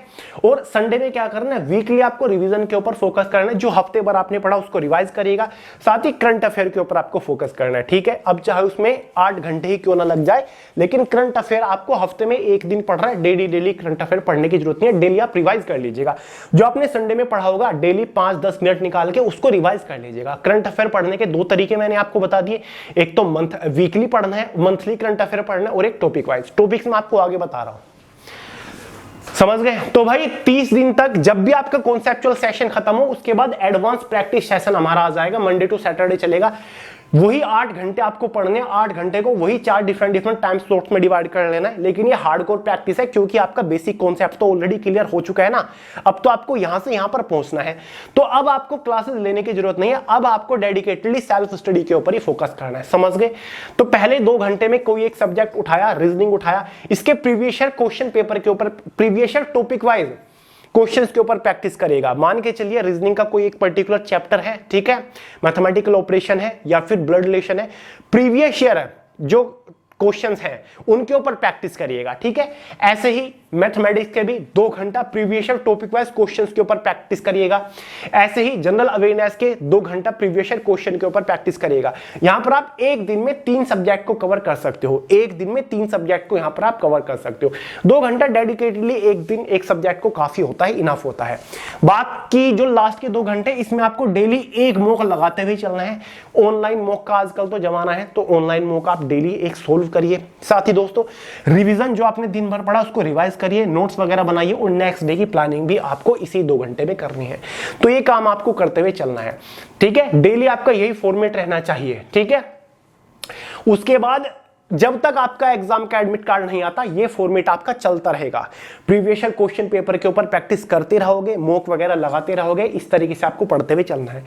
और संडे में क्या करना है, वीकली आपको रिवीजन के ऊपर फोकस करना है, जो हफ्ते भर आपने पढ़ा उसको रिवाइज करिएगा। साथ ही करंट अफेयर के ऊपर आपको फोकस करना है, ठीक है। अब चाहे उसमें 8 घंटे ही क्यों ना लग जाए, लेकिन करंट अफेयर आपको हफ्ते में 1 दिन पढ़ रहा है, डेली करंट अफेयर पढ़ने की जरूरत नहीं है, डेली आप रिवाइज कर लीजिएगा। जो आपने संडे में पढ़ा होगा डेली 5-10 मिनट निकाल के उसको रिवाइज कर लीजिएगा। करंट अफेयर पढ़ने के 2 तरीके मैंने आपको बता दिए, एक तो वीकली पढ़ना है, मंथली करंट अफेयर पढ़ना है, और एक टॉपिक वाइज। टॉपिक्स में आपको आगे बता रहा हूं, समझ गए। तो भाई 30 दिन तक जब भी आपका कॉन्सेप्चुअल सेशन खत्म हो, उसके बाद एडवांस प्रैक्टिस सेशन हमारा आ जाएगा, मंडे टू सैटरडे चलेगा। वही 8 घंटे आपको पढ़ने, 8 घंटे को वही 4 डिफरेंट टाइम स्लॉट्स में डिवाइड कर लेना है। लेकिन ये हार्डकोर प्रैक्टिस है, क्योंकि आपका बेसिक कॉन्सेप्ट तो ऑलरेडी क्लियर हो चुका है ना। अब तो आपको यहां से यहां पर पहुंचना है, तो अब आपको क्लासेस लेने की जरूरत नहीं है। अब आपको डेडिकेटेडली सेल्फ स्टडी के ऊपर ही फोकस करना है, समझ गए। तो पहले 2 घंटे में कोई एक सब्जेक्ट उठाया, रीजनिंग उठाया, इसके प्रीवियस ईयर क्वेश्चन पेपर के ऊपर, previous year topic wise questions के ऊपर प्रैक्टिस करेगा। मान के चलिए रीजनिंग का कोई एक पर्टिकुलर चैप्टर है, ठीक है, मैथमेटिकल ऑपरेशन है या फिर ब्लड रिलेशन है, प्रीवियस ईयर जो क्वेश्चंस हैं उनके ऊपर प्रैक्टिस करिएगा, ठीक है। ऐसे ही मैथमेटिक्स के भी 2 घंटा previous year topic wise questions के ऊपर प्रैक्टिस करिएगा। ऐसे ही जनरल अवेयरनेस के 2 घंटा प्रीवियस ईयर क्वेश्चन के ऊपर प्रैक्टिस करिएगा। यहां पर आप एक दिन में 3 सब्जेक्ट को कवर कर सकते हो, एक दिन में 3 सब्जेक्ट को यहां पर आप कवर कर सकते हो। 2 घंटा डेडिकेटेडली एक दिन एक सब्जेक्ट को काफी होता है, इनफ होता है। बाकी जो लास्ट के 2 घंटे, इसमें आपको डेली एक मॉक लगाते हुए चलना है। ऑनलाइन मॉक का आजकल तो जमाना है, तो ऑनलाइन मॉक आप डेली एक सोल्व करिए। साथ ही दोस्तों, रिवीजन जो आपने दिन भर पढ़ा उसको रिवाइज करिए, नोट्स वगैरह बनाइए, और नेक्स्ट डे की प्लानिंग भी आपको इसी 2 घंटे में करनी है। तो ये काम आपको करते हुए चलना है, ठीक है। डेली आपका यही फॉर्मेट रहना चाहिए, ठीक है। उसके बाद जब तक आपका एग्जाम का एडमिट कार्ड नहीं आता, ये फॉर्मेट आपका चलता रहेगा। प्रीवियस ईयर क्वेश्चन पेपर के ऊपर प्रैक्टिस करते रहोगे, मॉक वगैरह लगाते रहोगे, इस तरीके से आपको पढ़ते हुए चलना है।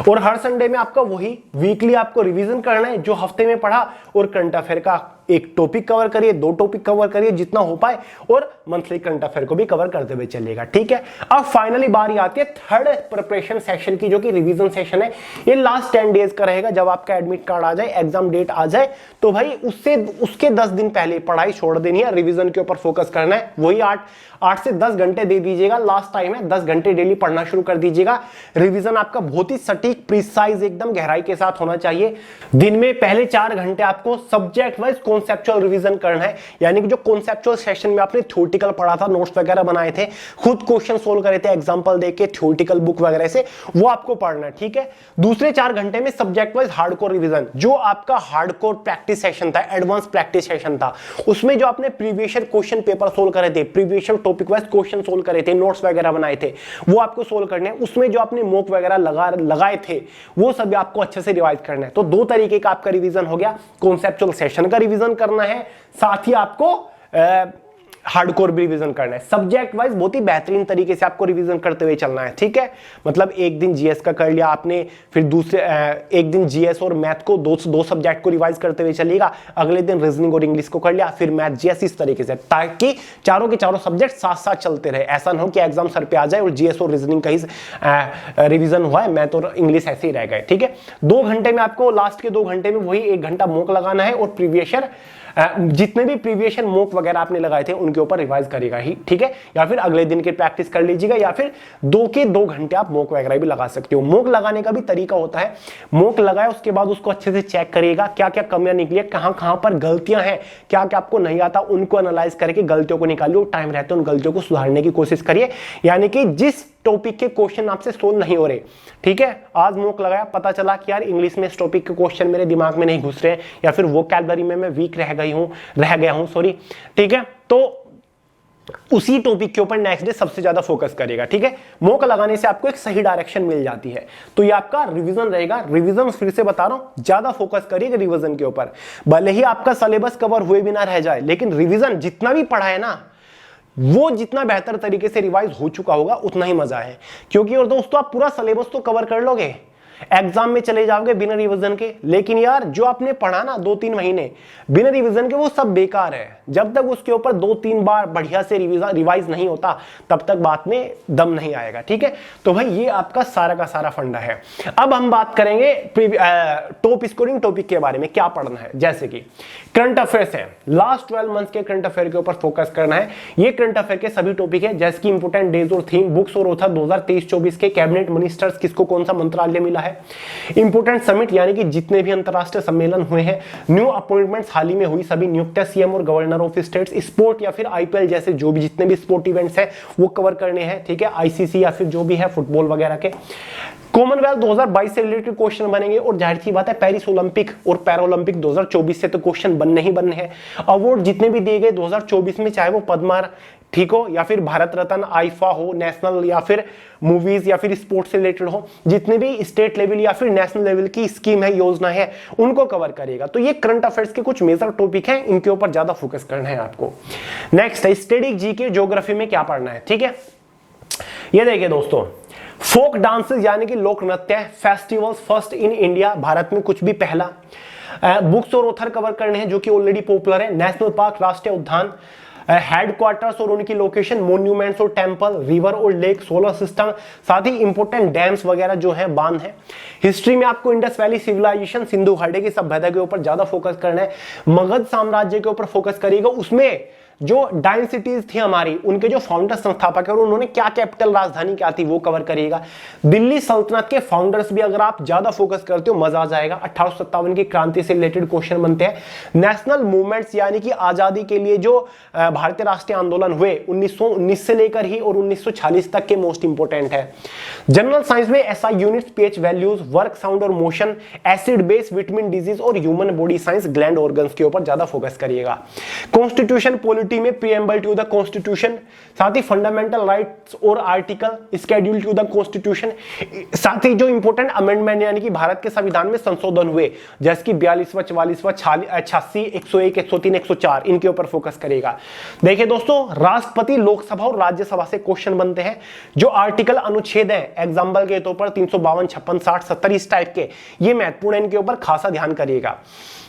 और हर संडे में आपका वही वीकली आपको रिवीजन करना है, जो हफ्ते में पढ़ा, और करंट अफेयर का एक टॉपिक कवर करिए, 2 टॉपिक कवर करिए जितना हो पाए, और मंथली करंट अफेयर को भी कवर करते हुए चलिएगा, ठीक है। अब फाइनली बारी आती है थर्ड प्रिपरेशन सेशन की, जो कि रिवीजन सेशन है। ये लास्ट 10 डेज का रहेगा। जब आपका एडमिट कार्ड आ जाए, एग्जाम डेट आ जाए, तो भाई उसके 10 दिन पहले पढ़ाई छोड़ देनी है, रिवीजन के ऊपर फोकस करना है। वही 8 से 10 घंटे दे दीजिएगा, लास्ट टाइम है, 10 घंटे डेली पढ़ना शुरू कर दीजिएगा। रिवीजन आपका बहुत ही सटीक, प्रिसाइज, एकदम गहराई के साथ होना चाहिए। दिन में पहले 4 घंटे आपको सब्जेक्ट वाइज कॉन्सेप्चुअल रिवीजन करना है, यानी कि जो कॉन्सेप्चुअल सेशन में आपने थ्योरेटिकल पढ़ा था, नोट्स वगैरह बनाए थे, खुद क्वेश्चन सोल्व करे थे एग्जांपल देके थ्योरेटिकल बुक वगैरह से, वो आपको पढ़ना है, ठीक है। दूसरे 4 घंटे में सब्जेक्ट वाइज हार्डकोर रिवीजन, जो आपका हार्डकोर प्रैक्टिस सेशन था, एडवांस प्रैक्टिस सेशन था, उसमें जो आपने previous year question paper solve करे थे, previous year topic wise question solve करे थे, नोट्स वगैरह बनाए थे, वो आपको सोल्व करने हैं। उसमें जो आपने मॉक वगैरह लगाए थे, वो सब आपको अच्छे से रिवाइज करना है। तो 2 तरीके का आपका रिवीजन हो गया, कॉन्सेप्चुअल सेशन का रिवीजन करना है, साथ ही आपको हार्डकोर भी रिवीजन करना है। सब्जेक्ट वाइज बहुत ही बेहतरीन तरीके से आपको रिवीजन करते हुए चलना है, ठीक है। मतलब एक दिन जीएस का कर लिया आपने, फिर दूसरे एक दिन जीएस और मैथ को दो सब्जेक्ट को रिवाइज करते हुए चलिएगा, अगले दिन रीजनिंग और इंग्लिश को कर लिया, फिर मैथ जीएस, इस तरीके से, ताकि चारों के चारों सब्जेक्ट साथ साथ चलते रहे। ऐसा ना हो कि एग्जाम सर पे आ जाए और जीएस और रीजनिंग का ही रिवीजन हुआ है, मैथ और इंग्लिश ऐसे ही रह गए, ठीक है। 2 घंटे में आपको, लास्ट के 2 घंटे में वही 1 घंटा मॉक लगाना है, और प्रीवियस ईयर जितने भी प्रीवियस ईयर मॉक वगैरह आपने लगाए थे उनके ऊपर रिवाइज करेगा ही, ठीक है। या फिर अगले दिन की प्रैक्टिस कर लीजिएगा, या फिर 2 के 2 घंटे आप मॉक वगैरह भी लगा सकते हो। मॉक लगाने का भी तरीका होता है, मॉक लगाए उसके बाद उसको अच्छे से चेक करिएगा, क्या क्या कमियां निकली है, कहां पर गलतियां हैं, क्या क्या आपको नहीं आता, उनको एनालाइज करके गलतियों को निकालिए, टाइम रहते उन गलतियों को सुधारने की कोशिश करिए। यानी कि जिस टॉपिक के क्वेश्चन आपसे सोल्व नहीं हो रहे, ठीक है, आज मॉक लगाया, पता चला कि यार इंग्लिश में इस टॉपिक के क्वेश्चन मेरे दिमाग में नहीं घुस रहे हैं, या फिर वोकैबुलरी में मैं वीक रह गया हूं, सॉरी, ठीक है, तो उसी टॉपिक के ऊपर नेक्स्ट डे सबसे ज्यादा फोकस करेगा, ठीक है। मॉक लगाने से आपको एक सही डायरेक्शन मिल जाती है। तो ये आपका रिवीजन रहेगा। रिवीजन फिर से बता रहा हूं, ज्यादा फोकस करिएगा रिवीजन के ऊपर। भले ही आपका सिलेबस कवर हुए बिना रह जाए, लेकिन रिवीजन जितना भी पढ़ा है ना, वो जितना बेहतर तरीके से रिवाइज हो चुका होगा उतना ही मजा है। क्योंकि और दोस्तों, आप पूरा सिलेबस तो कवर कर लोगे, एग्जाम में चले जाओगे बिना रिवीजन के, लेकिन यार जो आपने पढ़ा ना 2-3 महीने बिना रिवीजन के, वो सब बेकार है। जब तक उसके ऊपर 2-3 बार बढ़िया से रिवाइज नहीं होता, तब तक बात में दम नहीं आएगा, ठीक है। तो भाई ये आपका सारा का सारा फंडा है। अब हम बात करेंगे टॉप स्कोरिंग टॉपिक के बारे में, क्या पढ़ना है। जैसे कि करंट अफेयर्स है, लास्ट 12 मंथ्स के करंट अफेयर के ऊपर फोकस करना है। ये करंट अफेयर के सभी टॉपिक है, जैसे कि इंपोर्टेंट डेज और थीम, बुक्स और ऑथर 2023-24 के, कैबिनेट मिनिस्टर्स, किसको कौन सा मंत्रालय मिला है, इंपोर्टेंट समिट यानी कि जितने भी अंतरराष्ट्रीय सम्मेलन हुए हैं, न्यू अपॉइंटमेंट्स हाल ही में हुई सभी नियुक्तियां सीएम और गवर्नर ऑफ स्टेट्स, स्पोर्ट या फिर आईपीएल जैसे जो भी जितने भी स्पोर्ट इवेंट्स हैं वो कवर करने हैं, ठीक है। आईसीसी या फिर जो भी है फुटबॉल वगैरह के। कॉमनवेल्थ 2022 से रिलेटेड क्वेश्चन बनेंगे, और जाहिर सी बात है पेरिस ओलंपिक और पैरालंपिक 2024 से तो क्वेश्चन बनने ही बनने हैं। अवार्ड जितने भी दिए गए 2024 में, चाहे वो पद्मा, ठीक हो, या फिर भारत रत्न, आईफा हो, नेशनल, या फिर मूवीज, या फिर स्पोर्ट्स से रिलेटेड हो, जितने भी स्टेट लेवल या फिर नेशनल लेवल की स्कीम है, योजना है, उनको कवर करेगा। तो ये करंट अफेयर्स के कुछ मेजर टॉपिक हैं, इनके ऊपर ज्यादा फोकस करना है आपको। नेक्स्ट है स्टैटिक जीके, ज्योग्राफी में क्या पढ़ना है, ठीक है। ये देखिए दोस्तों, फोक डांसेस यानी कि लोक नृत्य, festivals first in India, Bharat में कुछ भी पहला, बुक्स और ऑथर कवर करने हैं जो कि ऑलरेडी पॉपुलर है, नेशनल पार्क, राष्ट्रीय उद्यान, हेडक्वार्टर्स और उनकी लोकेशन, मॉन्यूमेंट्स और टेंपल, रिवर और लेक, सोलर सिस्टम, साथ ही इंपोर्टेंट डैम्स वगैरह जो है, बांध है। हिस्ट्री में आपको इंडस वैली सिविलाइजेशन, सिंधु घाटी की सभ्यता के ऊपर ज्यादा फोकस करना है। मगध साम्राज्य के ऊपर फोकस करिएगा, उसमें जो डाइन सिटीज थी हमारी, उनके जो फाउंडर संस्थापक है, उन्होंने क्या कैपिटल राजधानी क्या थी वो कवर करिएगा। दिल्ली सल्तनत के फाउंडर्स भी अगर आप ज्यादा फोकस करते हो मजा आ जाएगा। 1857 की क्रांति से रिलेटेड क्वेश्चन बनते हैं। नेशनल मूवमेंट्स यानी कि आजादी के लिए जो भारतीय राष्ट्रीय आंदोलन हुए 1919 से लेकर ही और 1946 तक के, मोस्ट इंपोर्टेंट है। जनरल साइंस में SI units, pH values, work, sound और motion, acid base, vitamin disease और human body science, gland organs के ऊपर ज्यादा फोकस करिएगा। कॉन्स्टिट्यूशन, सिक्योरिटी में प्रीएम्बल टू द कॉन्स्टिट्यूशन, साथ ही फंडामेंटल राइट्स और article schedule to the constitution, साथ ही जो इंपॉर्टेंट अमेंडमेंट यानी कि भारत के संविधान में संशोधन हुए जैसे कि 42वां, 44वां, 86, 101, 103, 104, इनके ऊपर फोकस करेगा। देखिए दोस्तों, राष्ट्रपति, लोकसभा और राज्यसभा से क्वेश्चन बनते हैं। जो आर्टिकल अनुच्छेद है एग्जाम्पल के तौर पर 352, 56, 60, 70 इस टाइप के, ये महत्वपूर्ण, इनके ऊपर खासा ध्यान करिएगा।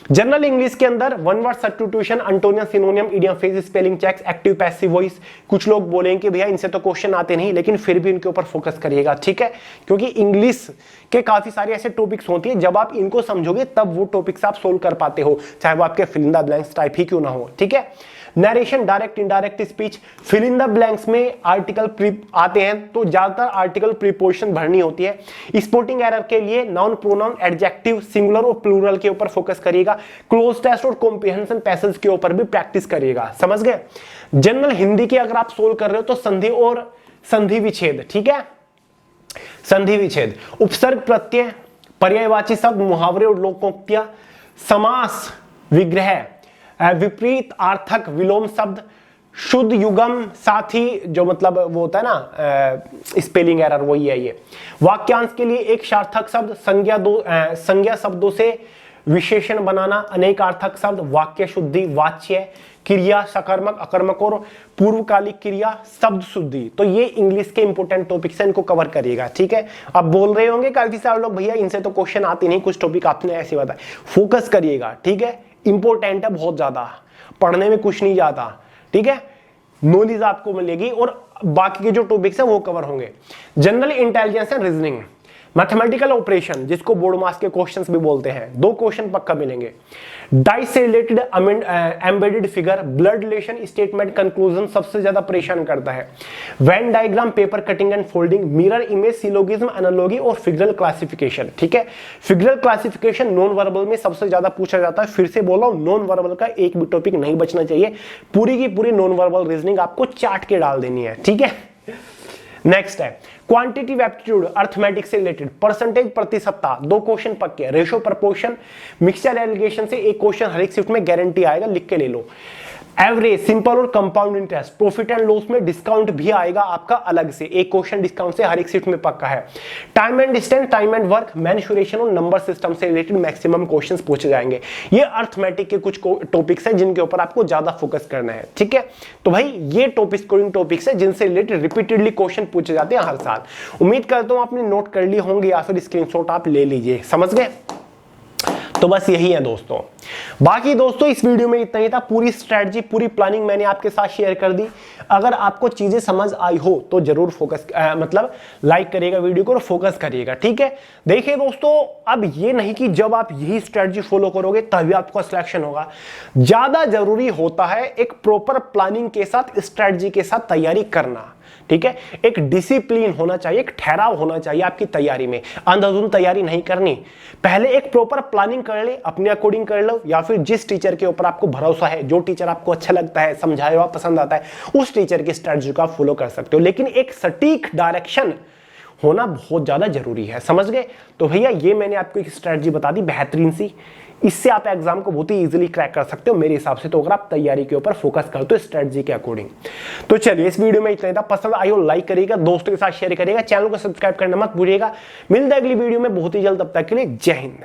जनरल इंग्लिश के अंदर one word substitution, antonym, synonym, idiom, phrase, spelling checks, active passive voice. कुछ लोग बोलेंगे कि भैया इनसे तो क्वेश्चन आते नहीं, लेकिन फिर भी इनके ऊपर फोकस करिएगा, ठीक है, क्योंकि इंग्लिश के काफी सारे ऐसे टॉपिक्स होती है जब आप इनको समझोगे तब वो टॉपिक्स आप सोल्व कर पाते हो, चाहे वो आपके fill in the blanks type ही क्यों ना हो, ठीक है। Narration, direct indirect speech, fill in the blanks में आर्टिकल आते हैं तो ज्यादातर आर्टिकल प्रीपोजिशन भरनी होती है। स्पोर्टिंग एरर के लिए नाउन, प्रोनाउन, एडजेक्टिव, सिंगुलर और प्लूरल के ऊपर फोकस करिएगा। क्लोज टेस्ट और कॉम्प्रिहेंशन पैसेज के ऊपर भी प्रैक्टिस करिएगा, समझ गए। जनरल हिंदी के अगर आप सोल्व कर रहे हो तो संधि और संधि विच्छेद, ठीक है, संधि विच्छेद, उपसर्ग, प्रत्यय, पर्यायवाची शब्द, मुहावरे और लोकोक्तियां, समास, विग्रह, विपरीत अर्थक, विलोम शब्द, शुद्ध युगम, साथ ही जो मतलब वो होता है ना स्पेलिंग एरर, वही है ये। वाक्यांश के लिए एक सार्थक शब्द, संज्ञा शब्दों से विशेषण बनाना, अनेक अर्थक शब्द, वाक्य शुद्धि, वाच्य, क्रिया, सकर्मक, अकर्मक और पूर्वकालिक क्रिया, शब्द शुद्धि। तो ये इंग्लिश के इंपोर्टेंट टॉपिक्स हैं, इनको कवर करिएगा, ठीक है। अब बोल रहे होंगे काफी सारे लोग, भैया इनसे तो क्वेश्चन आते नहीं, कुछ टॉपिक आपने ऐसे बताए, फोकस करिएगा, ठीक है, इंपॉर्टेंट है बहुत ज्यादा, पढ़ने में कुछ नहीं जाता, ठीक है, नॉलेज आपको मिलेगी और बाकी के जो टॉपिक्स हैं वो कवर होंगे। General intelligence and reasoning, mathematical operation, जिसको बोर्ड मास के क्वेश्चंस भी बोलते हैं, 2 क्वेश्चन पक्का मिलेंगे। डाइस से related embedded figure, blood relation, statement, conclusion सबसे ज्यादा परेशान करता है। Venn diagram, paper cutting and folding, mirror image, syllogism, analogy और फिगरल क्लासिफिकेशन, ठीक है। फिगरल क्लासिफिकेशन नॉन वर्बल में सबसे ज्यादा पूछा जाता है। फिर से बोला हूं, नॉन वर्बल का एक भी टॉपिक नहीं बचना चाहिए, पूरी की पूरी नॉन वर्बल रीजनिंग आपको चाट के डाल देनी है, ठीक है। नेक्स्ट है क्वांटिटिव एप्टीट्यूड, अर्थमेटिक से रिलेटेड, परसेंटेज, प्रतिशतता, 2 क्वेश्चन पक्के, रेशो, प्रपोर्शन, मिक्सचर एलिगेशन से 1 क्वेश्चन हर एक शिफ्ट में गारंटी आएगा, लिख के ले लो। एवरेज, सिंपल और compound interest, profit and loss में डिस्काउंट भी आएगा आपका अलग से, 1 क्वेश्चन डिस्काउंट से हर एक शिफ्ट में पक्का है। Time and distance, time and work, mensuration और नंबर सिस्टम से रिलेटेड मैक्सिमम क्वेश्चंस पूछे जाएंगे। ये अर्थमेटिक के कुछ टॉपिक्स हैं जिनके ऊपर आपको ज्यादा फोकस करना है, ठीक है। तो भाई ये टॉपिक्स है जिनसे रिलेटेड रिपीटेडली क्वेश्चन पूछे जाते हैं हर साल। उम्मीद करता हूं आपने नोट कर लिए होंगे या फिर स्क्रीनशॉट आप ले लीजिए, समझ गए। तो बस यही है दोस्तों। बाकी दोस्तों इस वीडियो में इतना ही था, पूरी स्ट्रेटजी, पूरी प्लानिंग मैंने आपके साथ शेयर कर दी। अगर आपको चीजें समझ आई हो तो जरूर फोकस मतलब लाइक करिएगा वीडियो को और फोकस करिएगा, ठीक है। देखिए दोस्तों, अब ये नहीं कि जब आप यही स्ट्रेटजी फॉलो करोगे तभी आपका सिलेक्शन होगा। ज्यादा जरूरी होता है एक प्रॉपर प्लानिंग के साथ, स्ट्रेटजी के साथ तैयारी करना, ठीक है। एक डिसिप्लिन होना चाहिए, एक ठहराव होना चाहिए आपकी तैयारी में, अंधाधुंध तैयारी नहीं करनी। पहले एक प्रॉपर प्लानिंग कर ले, अपने अकॉर्डिंग कर लो, या फिर जिस टीचर के ऊपर आपको भरोसा है, जो टीचर आपको अच्छा लगता है, समझाया हुआ पसंद आता है, उस टीचर की स्ट्रेटजी को आप फॉलो कर सकते हो। लेकिन एक सटीक डायरेक्शन होना बहुत ज्यादा जरूरी है, समझ गए। तो भैया ये मैंने आपको एक स्ट्रेटजी बता दी बेहतरीन सी, इससे आप एग्जाम को बहुत ही इजीली क्रैक कर सकते हो मेरे हिसाब से, तो अगर आप तैयारी के ऊपर फोकस करते हो स्ट्रेटजी के अकॉर्डिंग। तो चलिए इस वीडियो में इतना ही था, पसंद आई हो लाइक करिएगा, दोस्तों के साथ शेयर करिएगा, चैनल को सब्सक्राइब करना मत भूलिएगा। मिलते हैं अगली वीडियो में बहुत ही जल्द, तब तक के लिए जय हिंद।